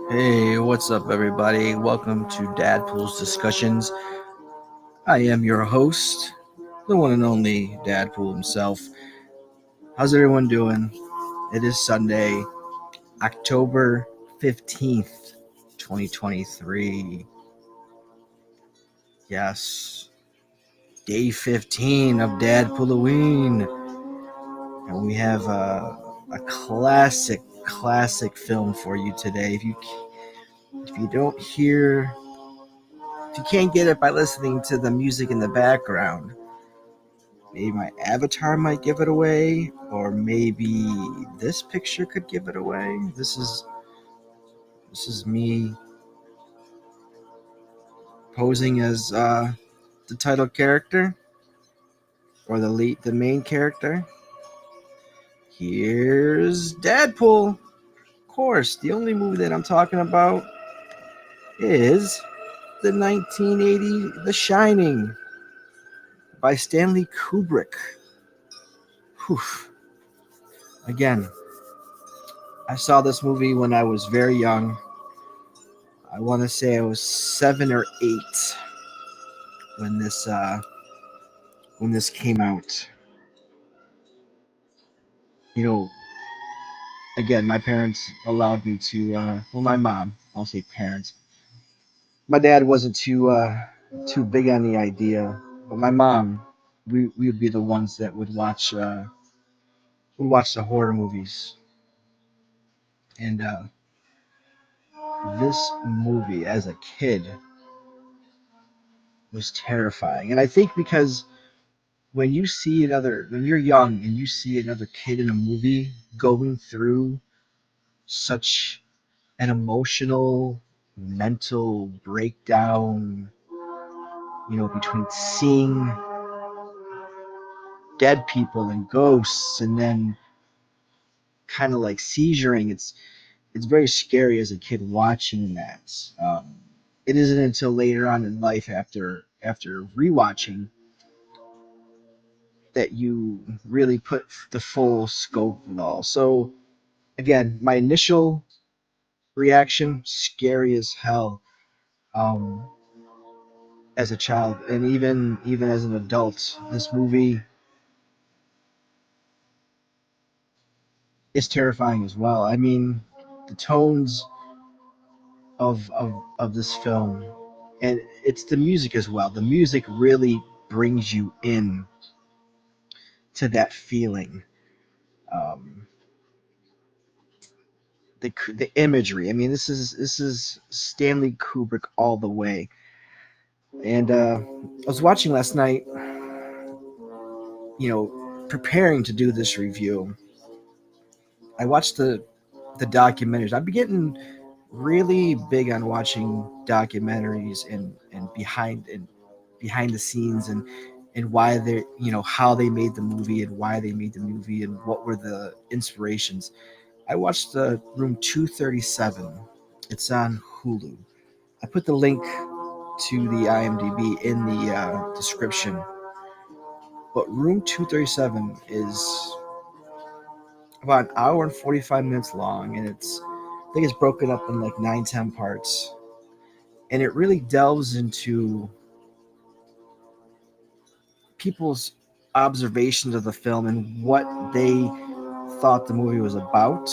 Hey, what's up, everybody? Welcome to DadPooL's Discussions. I am your host, the one and only DadPooL himself. How's everyone doing? It is Sunday, October 15th, 2023. Yes, day 15 of DadPooLoWeen. And we have a classic film for you today. If you can't get it by listening to the music in the background, maybe my avatar might give it away, or maybe this picture could give it away. This is me posing as the title character or the main character. Here's DadPooL. Of course, the only movie that I'm talking about is the 1980 The Shining by Stanley Kubrick. Whew. Again, I saw this movie when I was very young. I want to say I was 7 or 8 when this came out. You know, again, my parents allowed me to. My mom. I'll say parents. My dad wasn't too big on the idea, but my mom, we would be the ones that would watch the horror movies, and this movie as a kid was terrifying. And I think because when you're young and you see another kid in a movie going through such an emotional, mental breakdown, between seeing dead people and ghosts and then kind of like seizuring, it's very scary as a kid watching that. It isn't until later on in life, after rewatching, that you really put the full scope of it all. So again, my initial reaction, scary as hell, um, as a child, and even as an adult. This movie is terrifying as well. I mean, the tones of this film, and it's the music as well. The music really brings you in to that feeling. Um, the imagery. I mean, this is Stanley Kubrick all the way. And I was watching last night, preparing to do this review. I watched the documentaries. I've been getting really big on watching documentaries and behind the scenes and why they how they made the movie and why they made the movie and what were the inspirations. I watched Room 237. It's on Hulu. I put the link to the IMDb in the description. But Room 237 is about an hour and 45 minutes long, and I think it's broken up in like 9-10 parts. And it really delves into people's observations of the film and what they thought the movie was about,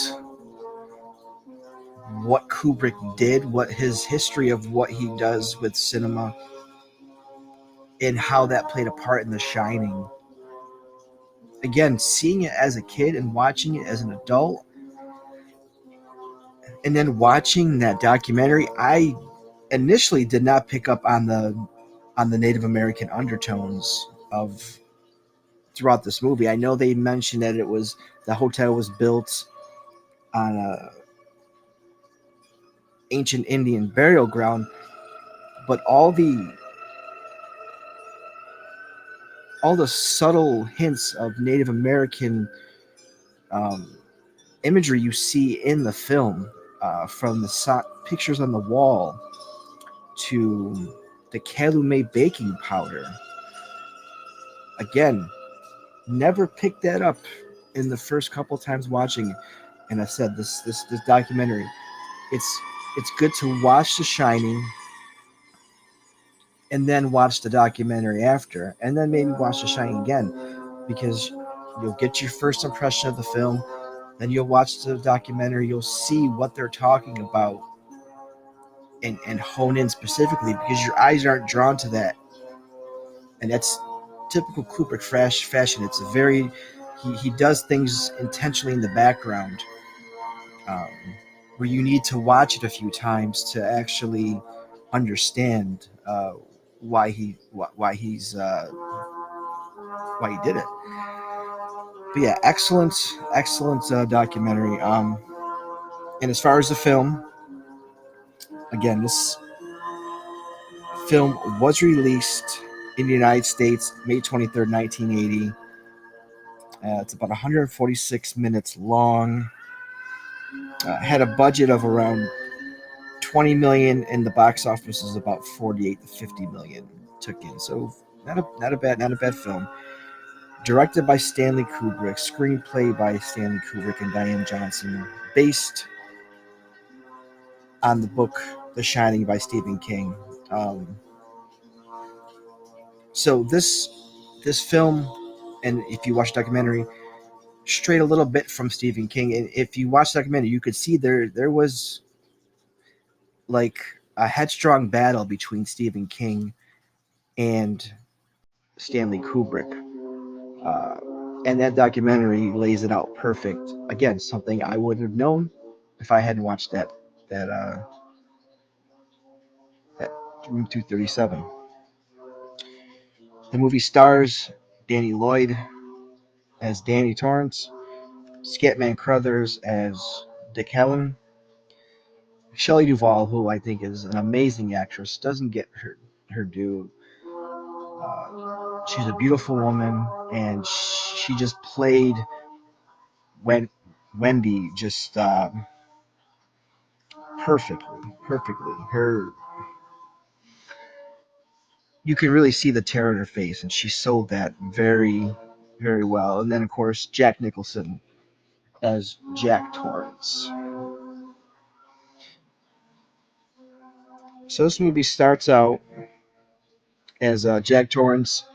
what Kubrick did, what his history of what he does with cinema, and how that played a part in The Shining. Again, seeing it as a kid and watching it as an adult, and then watching that documentary, I initially did not pick up on the Native American undertones of throughout this movie. I know they mentioned that the hotel was built on a ancient Indian burial ground, but all the subtle hints of Native American um, imagery you see in the film, from the pictures on the wall to the calumet baking powder. Again, never picked that up in the first couple times watching. And I said this documentary, it's it's good to watch The Shining and then watch the documentary after, and then maybe watch The Shining again, because you'll get your first impression of the film, then you'll watch the documentary, you'll see what they're talking about, and hone in specifically, because your eyes aren't drawn to that. And that's typical Kubrick fashion. It's a very, he does things intentionally in the background, um, where you need to watch it a few times to actually understand why he did it. But yeah, excellent documentary. And as far as the film, again, this film was released in the United States May 23rd, 1980. It's about 146 minutes long. Had a budget of around 20 million, and the box office is about 48 to 50 million took in. So not a bad film. Directed by Stanley Kubrick, screenplay by Stanley Kubrick and Diane Johnson, based on the book The Shining by Stephen King. Um, so this film, and if you watch the documentary, strayed a little bit from Stephen King. And if you watch the documentary, you could see there was like a headstrong battle between Stephen King and Stanley Kubrick. And that documentary lays it out perfect. Again, something I would have known if I hadn't watched that uh, that Room 237. The movie stars Danny Lloyd as Danny Torrance, Scatman Crothers as Dick Helen, Shelley Duvall, who I think is an amazing actress, doesn't get her due. She's a beautiful woman, and she just played Wendy just perfectly. You can really see the terror in her face, and she sold that very well. And then of course Jack Nicholson as Jack Torrance. So this movie starts out as Jack Torrance.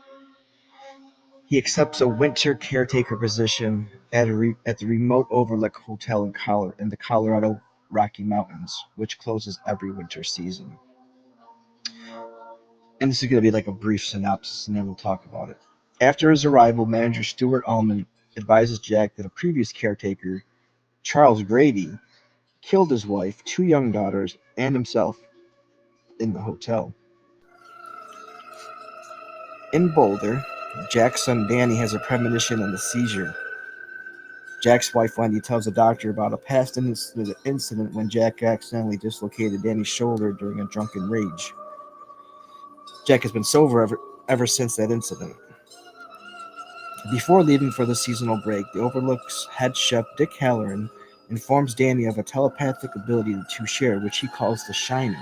He accepts a winter caretaker position at the remote Overlook Hotel in the Colorado Rocky Mountains, which closes every winter season. And this is going to be like a brief synopsis, and then we'll talk about it. After his arrival, manager Stuart Ullman advises Jack that a previous caretaker, Charles Grady, killed his wife, two young daughters, and himself in the hotel. In Boulder, Jack's son Danny has a premonition and a seizure. Jack's wife Wendy tells the doctor about a past incident when Jack accidentally dislocated Danny's shoulder during a drunken rage. Jack has been sober ever since that incident. Before leaving for the seasonal break, the Overlook's head chef Dick Halloran informs Danny of a telepathic ability the two share, which he calls the Shining.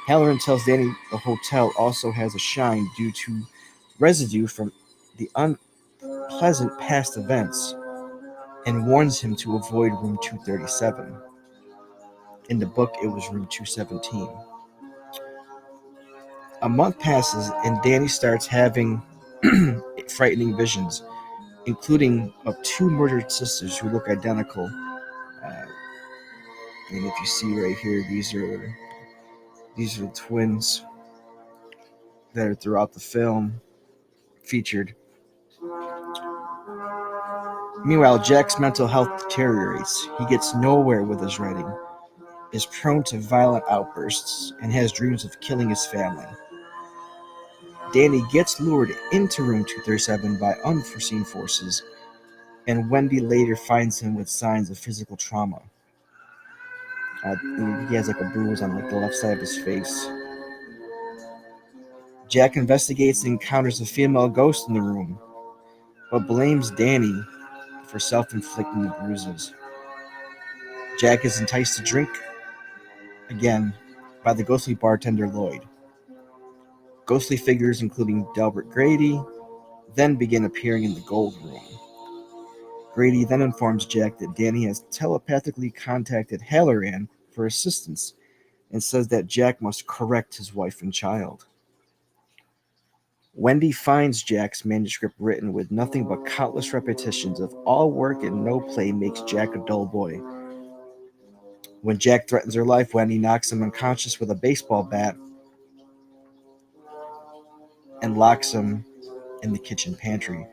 Halloran tells Danny the hotel also has a shine due to residue from the unpleasant past events, and warns him to avoid room 237. In the book, it was room 217. A month passes, and Danny starts having frightening visions, including of two murdered sisters who look identical. And if you see right here, these are the twins that are throughout the film featured. Meanwhile, Jack's mental health deteriorates. He gets nowhere with his writing, is prone to violent outbursts, and has dreams of killing his family. Danny gets lured into room 237 by unforeseen forces, and Wendy later finds him with signs of physical trauma. He has like a bruise on like the left side of his face. Jack investigates and encounters a female ghost in the room, but blames Danny for self-inflicting the bruises. Jack is enticed to drink again by the ghostly bartender Lloyd. Ghostly figures, including Delbert Grady, then begin appearing in the gold room. Grady then informs Jack that Danny has telepathically contacted Halloran for assistance and says that Jack must correct his wife and child. Wendy finds Jack's manuscript written with nothing but countless repetitions of all work and no play makes Jack a dull boy. When Jack threatens her life, Wendy knocks him unconscious with a baseball bat and locks him in the kitchen pantry.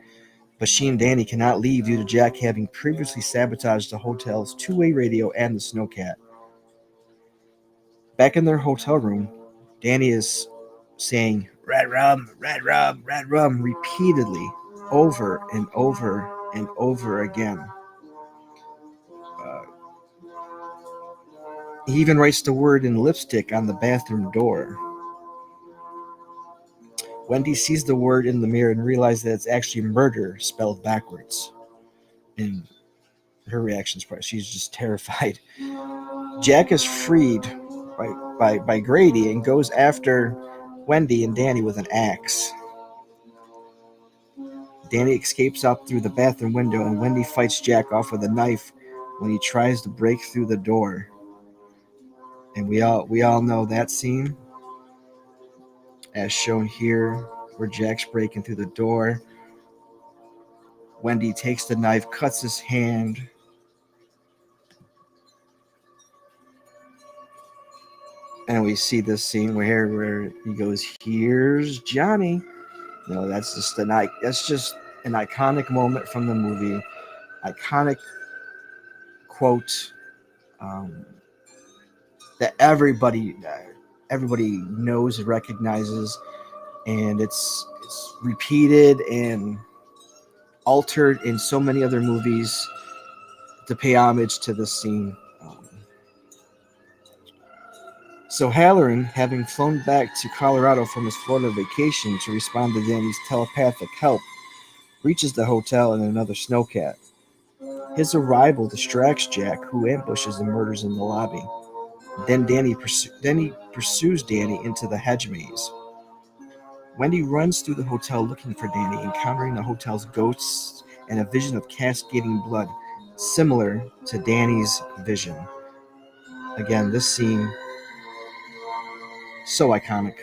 But she and Danny cannot leave due to Jack having previously sabotaged the hotel's two-way radio and the snowcat. Back in their hotel room, Danny is saying red rum, red rum, red rum repeatedly over and over and over again. He even writes the word in lipstick on the bathroom door. Wendy sees the word in the mirror and realizes that it's actually murder spelled backwards. And her reaction is she's just terrified. Jack is freed by Grady and goes after Wendy and Danny with an axe. Danny escapes out through the bathroom window, and Wendy fights Jack off with a knife when he tries to break through the door. And we all know that scene, as shown here, where Jack's breaking through the door. Wendy takes the knife, cuts his hand. And we see this scene where he goes, "Here's Johnny." That's just an iconic moment from the movie. Iconic quote that everybody knows and recognizes, and it's repeated and altered in so many other movies to pay homage to this scene. So Halloran, having flown back to Colorado from his Florida vacation to respond to Danny's telepathic help, reaches the hotel in another snowcat. His arrival distracts Jack, who ambushes and murders in the lobby. Then he pursues Danny into the hedge maze. Wendy runs through the hotel looking for Danny, encountering the hotel's ghosts and a vision of cascading blood, similar to Danny's vision. Again, this scene, so iconic.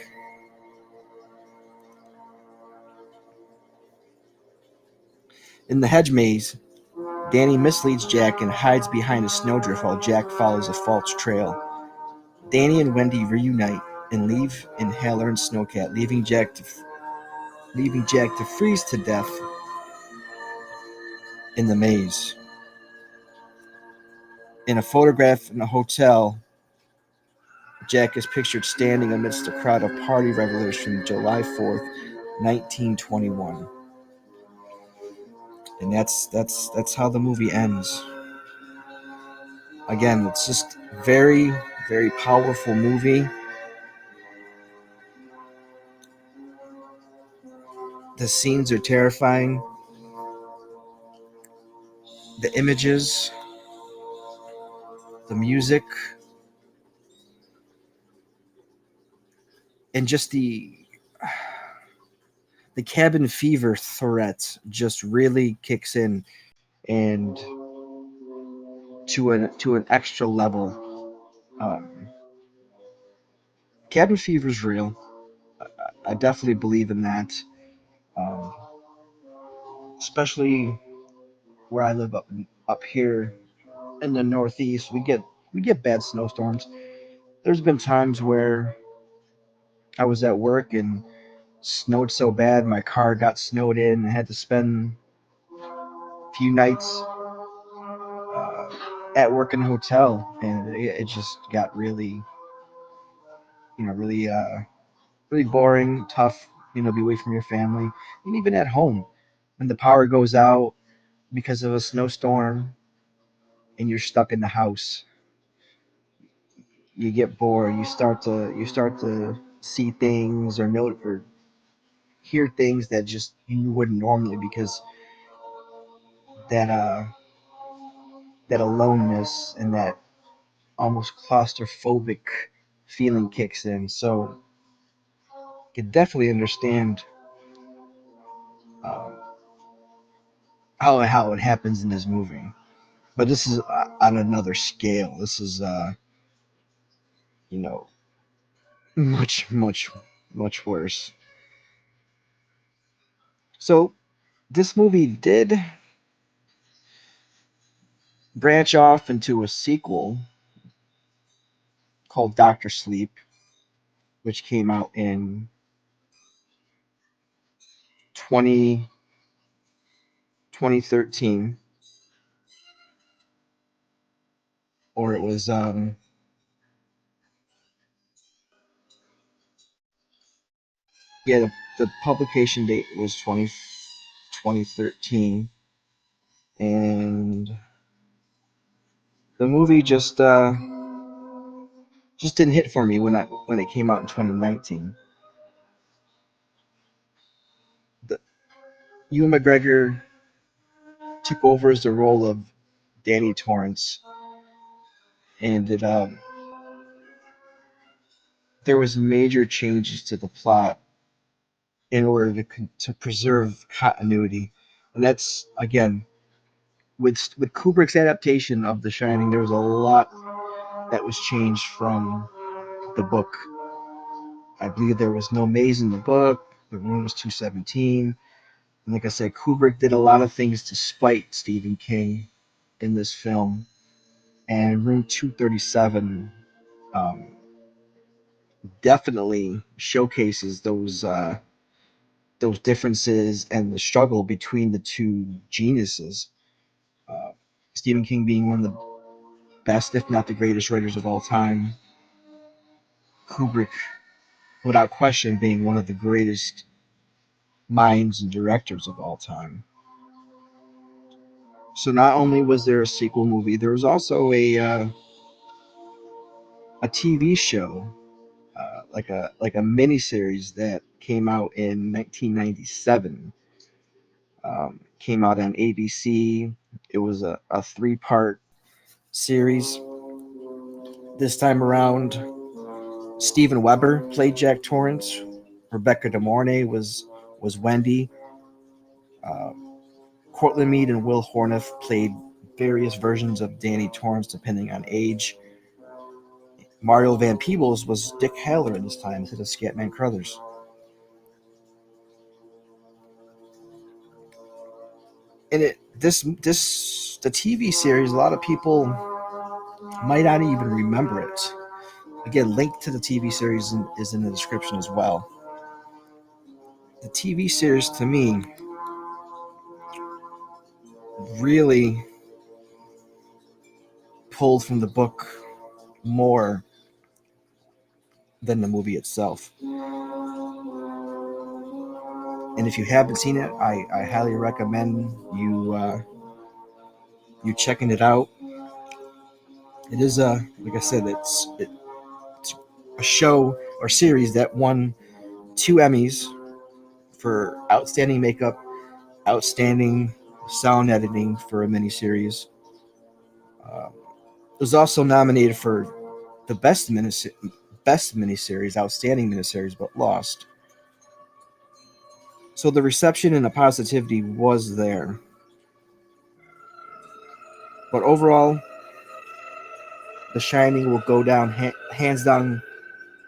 In the hedge maze, Danny misleads Jack and hides behind a snowdrift while Jack follows a false trail. Danny and Wendy reunite and leave in Halloran's snowcat, leaving Jack to freeze to death in the maze. In a photograph in a hotel, Jack is pictured standing amidst a crowd of party revelers from July 4th, 1921. And that's how the movie ends. Again, it's just very, very powerful movie. The scenes are terrifying. The images, the music, and just the cabin fever threat just really kicks in, and to an extra level. Cabin fever is real. I definitely believe in that. Um, Especially where I live up here in the Northeast, we get bad snowstorms. There's been times where I was at work and snowed so bad my car got snowed in and had to spend a few nights at work in a hotel, and it just got really, really, really boring, tough. Be away from your family, and even at home, when the power goes out because of a snowstorm, and you're stuck in the house, you get bored. You start to see things or note or hear things that just you wouldn't normally, because that that aloneness and that almost claustrophobic feeling kicks in. So I can definitely understand um, how it happens in this movie. But this is on another scale. This is you know, much, much, much worse. So this movie did branch off into a sequel called Doctor Sleep, which came out in 20, 2013, or it was yeah, the publication date was 2013, and the movie just didn't hit for me when it came out in 2019. The, Ewan McGregor took over as the role of Danny Torrance, and there was major changes to the plot in order to preserve continuity, and that's again with Kubrick's adaptation of The Shining. There was a lot that was changed from the book. I believe there was no maze in the book. The room was 217. And like I said, Kubrick did a lot of things to spite Stephen King in this film. And Room 237 um, definitely showcases those differences and the struggle between the two geniuses. Uh, Stephen King being one of the best, if not the greatest writers of all time. Kubrick, without question, being one of the greatest minds and directors of all time. So not only was there a sequel movie, there was also a TV show, like a miniseries that came out in 1997. Came out on ABC. It was a three-part series. This time around, Steven Weber played Jack Torrance. Rebecca De Mornay was Wendy. Uh, Cortland Mead and Will Horneff played various versions of Danny Torrance depending on age. Mario Van Peebles was Dick Haller this time instead of Scatman Crothers. And the TV series, a lot of people might not even remember it. Again, link to the TV series is in the description as well. The TV series to me really pulled from the book more than the movie itself. And if you haven't seen it, I highly recommend you checking it out. It is like I said, it's a show or series that won 2 Emmys for outstanding makeup, outstanding sound editing for a miniseries. It was also nominated for the best miniseries, outstanding miniseries, but lost. So the reception and the positivity was there. But overall, The Shining will go down, hands down,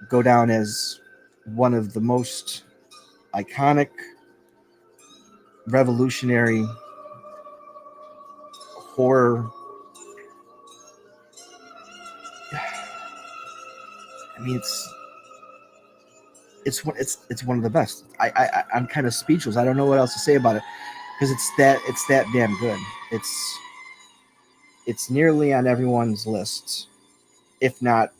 go down as one of the most iconic, revolutionary horror. I mean, it's one of the best. I'm kind of speechless. I don't know what else to say about it because it's that damn good. It's nearly on everyone's lists, if not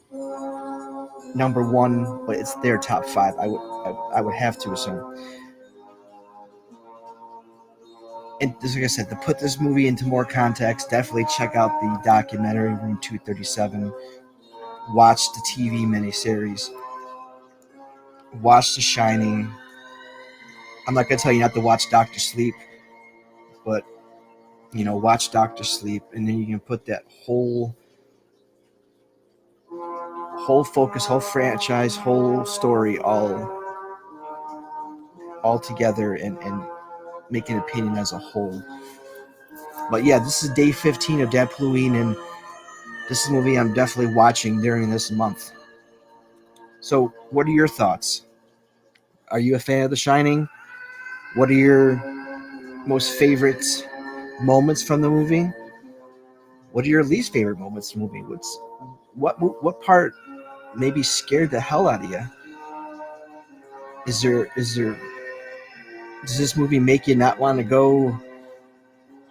number one, but it's their top five. I would have to assume. And like I said, to put this movie into more context, definitely check out the documentary Room 237. Watch the TV miniseries. Watch The Shining. I'm not gonna tell you not to watch Doctor Sleep, but watch Doctor Sleep, and then you can put that whole focus, whole franchise, whole story all together and make an opinion as a whole. But yeah, this is day 15 of DadPooLoWeen, and this is a movie I'm definitely watching during this month. So, what are your thoughts? Are you a fan of The Shining? What are your most favorite moments from the movie? What are your least favorite moments from the movie? What part maybe scared the hell out of you? Is there does this movie make you not want to go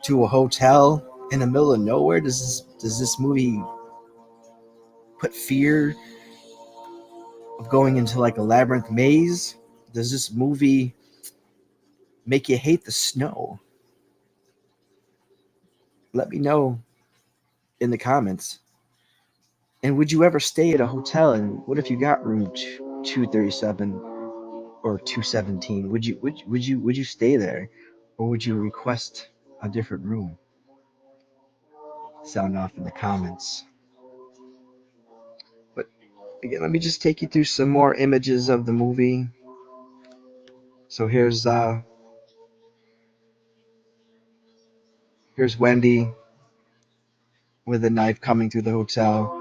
to a hotel in the middle of nowhere? Does this movie put fear of going into like a labyrinth maze? Does this movie make you hate the snow? Let me know in the comments. And would you ever stay at a hotel? And what if you got room 237 or 217? Would you stay there, or would you request a different room? Sound off in the comments. But again, let me just take you through some more images of the movie. So here's Wendy with a knife coming through the hotel.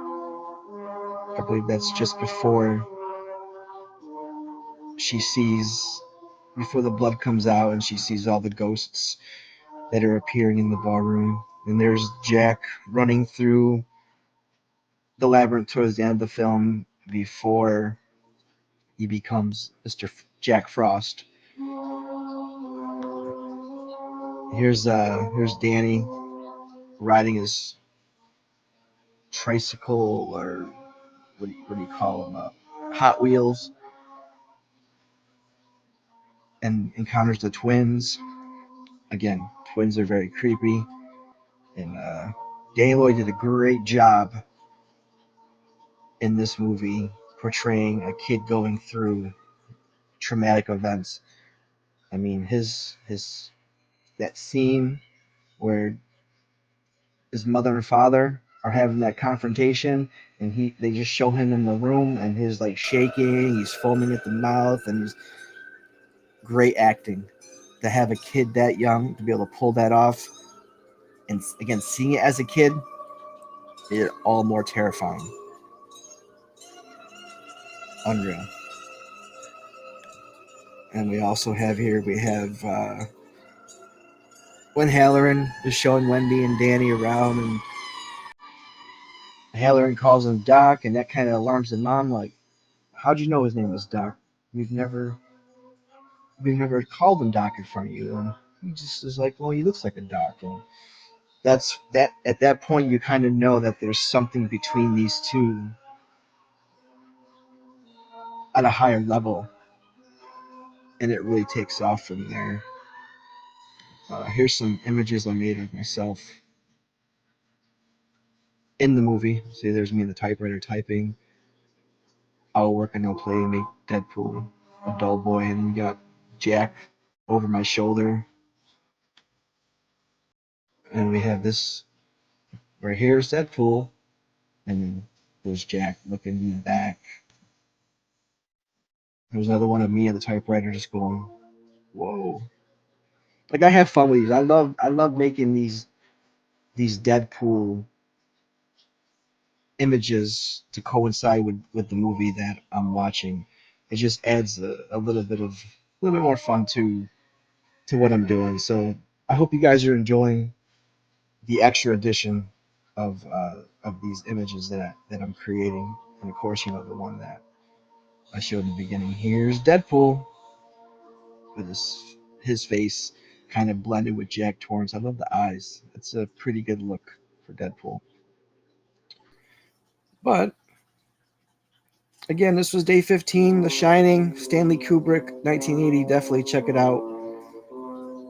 I believe that's just she sees before the blood comes out and she sees all the ghosts that are appearing in the ballroom. And there's Jack running through the labyrinth towards the end of the film before he becomes Mr. Jack Frost. Here's Danny riding his tricycle, or what do you call them? Hot Wheels, and encounters the twins. Again, twins are very creepy, and Danny Lloyd did a great job in this movie portraying a kid going through traumatic events. I mean, his that scene where his mother and father are having that confrontation, and they just show him in the room, and he's like shaking, he's foaming at the mouth, and he's great acting. To have a kid that young to be able to pull that off, and again, seeing it as a kid, it all more terrifying. Unreal. And we also have when Halloran is showing Wendy and Danny around, and Halloran calls him Doc, and that kind of alarms the mom. Like, how'd you know his name was Doc? We've never called him Doc in front of you. And he just is like, well, he looks like a Doc. And that's that. At that point, you kind of know that there's something between these two at a higher level, and it really takes off from there. Here's some images I made of myself in the movie. See, there's me in the typewriter typing. I'll work and no play, make Deadpool a dull boy, and we got Jack over my shoulder, and we have this right here's Deadpool, and then there's Jack looking in the back. There's another one of me at the typewriter just going, whoa. Like, I have fun with these. I love making these Deadpool images to coincide with the movie that I'm watching. It just adds a little bit more fun to what I'm doing. So I hope you guys are enjoying the extra edition of these images that I'm creating. And of course, the one that I showed in the beginning. Here's Deadpool with his face kind of blended with Jack Torrance. I love the eyes. It's a pretty good look for Deadpool. But again, this was day 15, The Shining, Stanley Kubrick, 1980. Definitely check it out.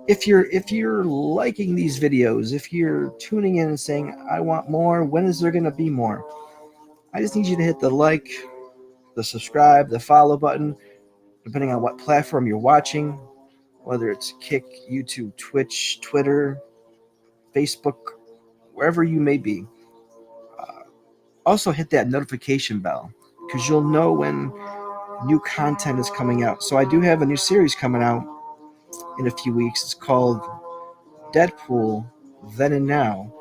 If you're liking these videos, if you're tuning in and saying, I want more, when is there going to be more? I just need you to hit the like, the subscribe, the follow button, depending on what platform you're watching, whether it's Kick, YouTube, Twitch, Twitter, Facebook, wherever you may be. Also hit that notification bell, because you'll know when new content is coming out. So I do have a new series coming out in a few weeks. It's called DadPooL Then and Now.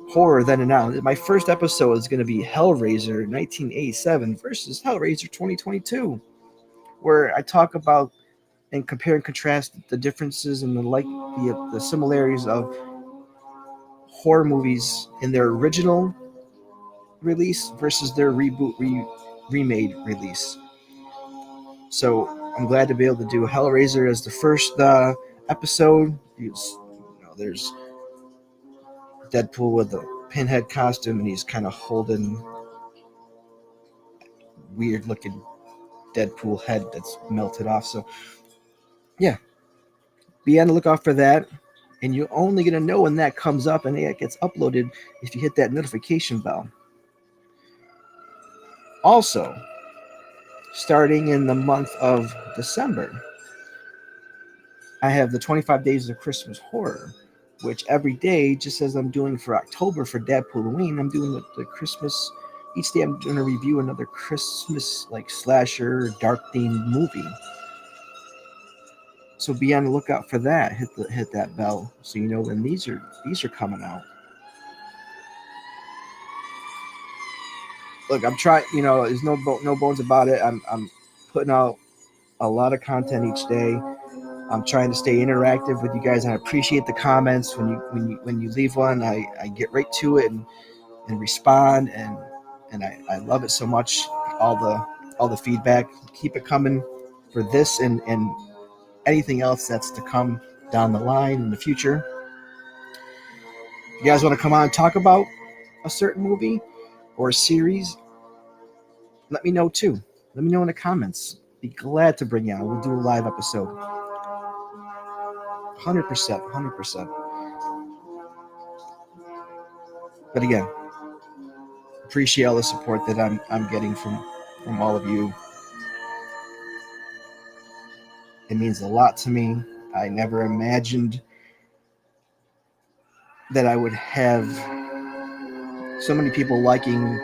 horror then and now. My first episode is going to be Hellraiser 1987 versus Hellraiser 2022, where I talk about and compare and contrast the differences and the similarities of horror movies in their original release versus their remade release. So I'm glad to be able to do Hellraiser as the first episode. There's Deadpool with the pinhead costume, and he's kind of holding weird looking Deadpool head that's melted off. So yeah, be on the lookout for that. And you're only going to know when that comes up and it gets uploaded if you hit that notification bell. Also, starting in the month of December, I have the 25 Days of Christmas Horror, which every day, just as I'm doing for October for DadPooLoWeen, I'm doing the Christmas. Each day I'm going to review another Christmas like slasher, dark themed movie. So be on the lookout for that. Hit that bell so you know when these are coming out. Look, I'm trying. There's no bones about it. I'm putting out a lot of content each day. I'm trying to stay interactive with you guys, and I appreciate the comments. When you leave one, I get right to it and respond, and I love it so much. All the feedback. Keep it coming for this and anything else that's to come down the line in the future. If you guys want to come on and talk about a certain movie or a series, let me know too. Let me know in the comments. Be glad to bring you on. We'll do a live episode. 100%. But again, appreciate all the support that I'm getting from all of you. It means a lot to me. I never imagined that I would have so many people liking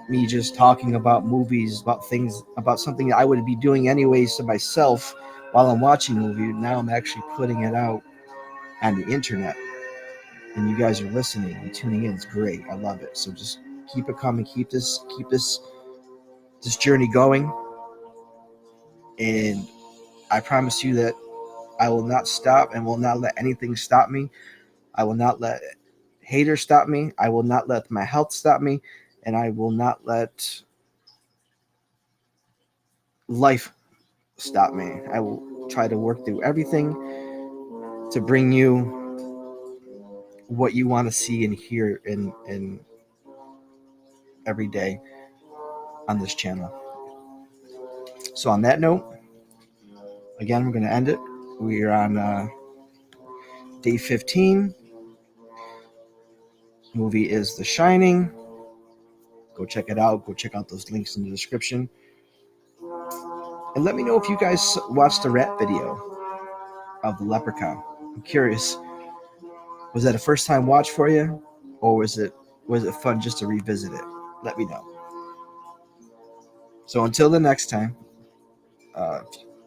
me just talking about movies, about things, about something I would be doing anyways to myself while I'm watching a movie. Now I'm actually putting it out on the internet, and you guys are listening and tuning in. It's great. I love it. So just keep it coming. Keep this journey going, and I promise you that I will not stop and will not let anything stop me. I will not let haters stop me. I will not let my health stop me, and I will not let life stop me. I will try to work through everything to bring you what you want to see and hear in every day on this channel. So on that note, again, we're going to end it. We are on day 15. Movie is The Shining. Go check it out. Go check out those links in the description. And let me know if you guys watched the rap video of the Leprechaun. I'm curious. Was that a first time watch for you? Or was it fun just to revisit it? Let me know. So until the next time,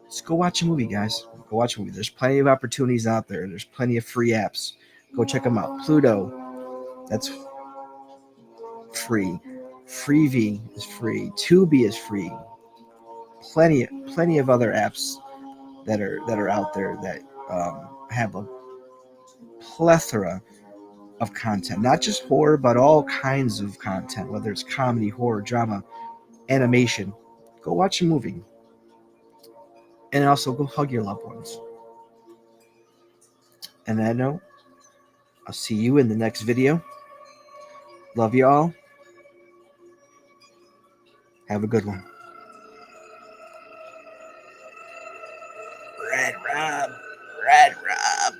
just go watch a movie, guys. Go watch a movie. There's plenty of opportunities out there. There's plenty of free apps. Go check them out. Pluto, that's free. Freevee is free. Tubi is free. Plenty of other apps that are out there that have a plethora of content, not just horror, but all kinds of content, whether it's comedy, horror, drama, animation. Go watch a movie. And also go hug your loved ones. And I know I'll see you in the next video. Love you all. Have a good one. Red Rob.